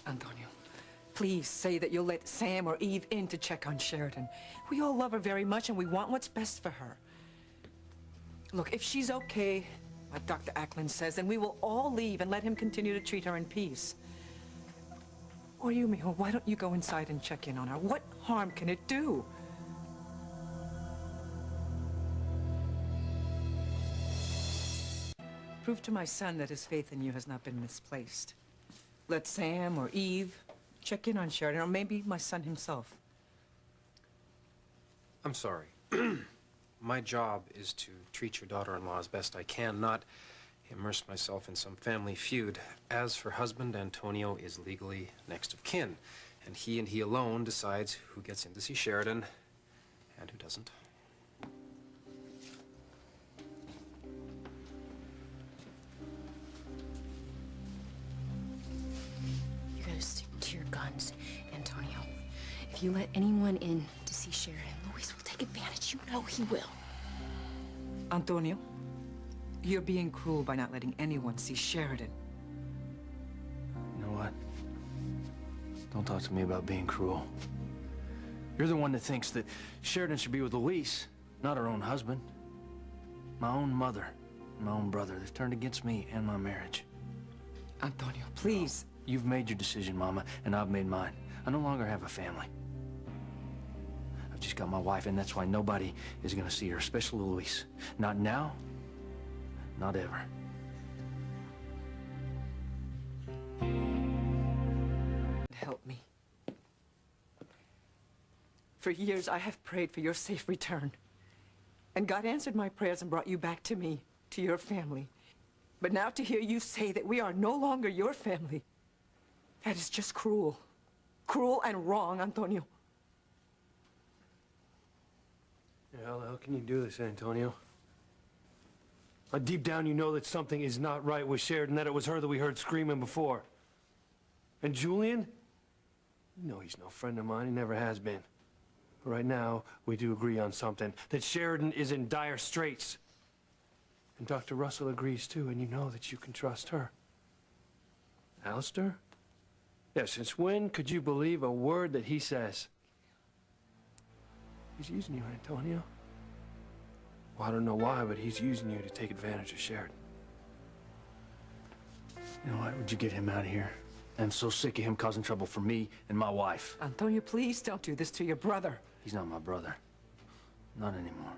Antonio, please say that you'll let Sam or Eve in to check on Sheridan. We all love her very much, and we want what's best for her. Look, if she's okay, like Dr. Ackland says, then we will all leave and let him continue to treat her in peace. Or you, mijo, why don't you go inside and check in on her? What harm can it do? Prove to my son that his faith in you has not been misplaced. Let Sam or Eve check in on Sheridan, or maybe my son himself. I'm sorry. My job is to treat your daughter-in-law as best I can, not immerse myself in some family feud. As for husband, Antonio is legally next of kin, and he alone decides who gets in to see Sheridan and who doesn't. You gotta stick to your guns, Antonio. If you let anyone in to see Sheridan, Luis will take advantage. You know he will. Antonio, you're being cruel by not letting anyone see Sheridan. You know what? Don't talk to me about being cruel. You're the one that thinks that Sheridan should be with Luis, not her own husband. My own mother and my own brother. They've turned against me and my marriage. Antonio, please. You've made your decision, Mama, and I've made mine. I no longer have a family. I've just got my wife, and that's why nobody is gonna see her, especially Luis. Not now, not ever. Help me. For years, I have prayed for your safe return. And God answered my prayers and brought you back to me, to your family. But now to hear you say that we are no longer your family, that is just cruel. Cruel and wrong, Antonio. How can you do this, Antonio? Deep down, you know that something is not right with Sheridan, that it was her that we heard screaming before. And Julian? You know he's no friend of mine. He never has been. But right now, we do agree on something. That Sheridan is in dire straits. And Dr. Russell agrees, too, and you know that you can trust her. Alistair? Yeah, since when could you believe a word that he says? He's using you, Antonio. Well, I don't know why, but he's using you to take advantage of Sheridan. You know what? Would you get him out of here? I'm so sick of him causing trouble for me and my wife. Antonio, please don't do this to your brother. He's not my brother. Not anymore.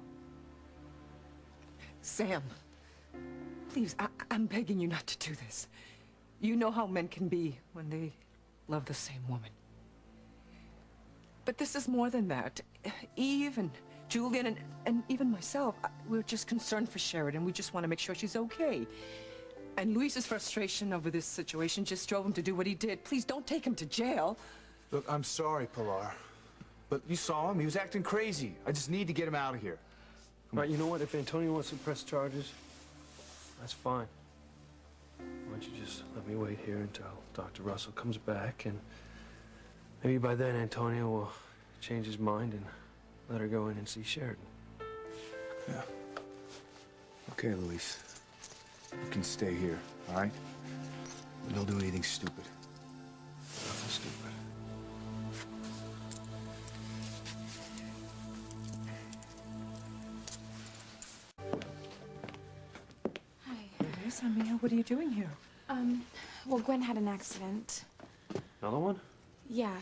Sam, please, I'm begging you not to do this. You know how men can be when they love the same woman. But this is more than that. Eve and Julian and even myself, we're just concerned for Sheridan. We just want to make sure she's okay. And Luis's frustration over this situation just drove him to do what he did. Please don't take him to jail. Look, I'm sorry, Pilar. But you saw him. He was acting crazy. I just need to get him out of here. Right, you know what? If Antonio wants to press charges, that's fine. Why don't you just let me wait here until Dr. Russell comes back, and maybe by then Antonio will change his mind and let her go in and see Sheridan. Yeah. Okay, Luis. You can stay here, all right? But don't do anything stupid. Nothing stupid. Hi. Yes, Amia, what are you doing here? Well, Gwen had an accident. Another one? Yeah,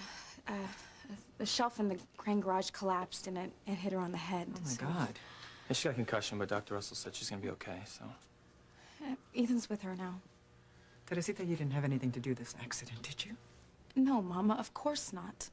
the shelf in the crane garage collapsed and it hit her on the head. Oh, my God. Yeah, she got a concussion, but Dr. Russell said she's gonna be okay, so. Ethan's with her now. Teresita, you didn't have anything to do with this accident, did you? No, Mama, of course not.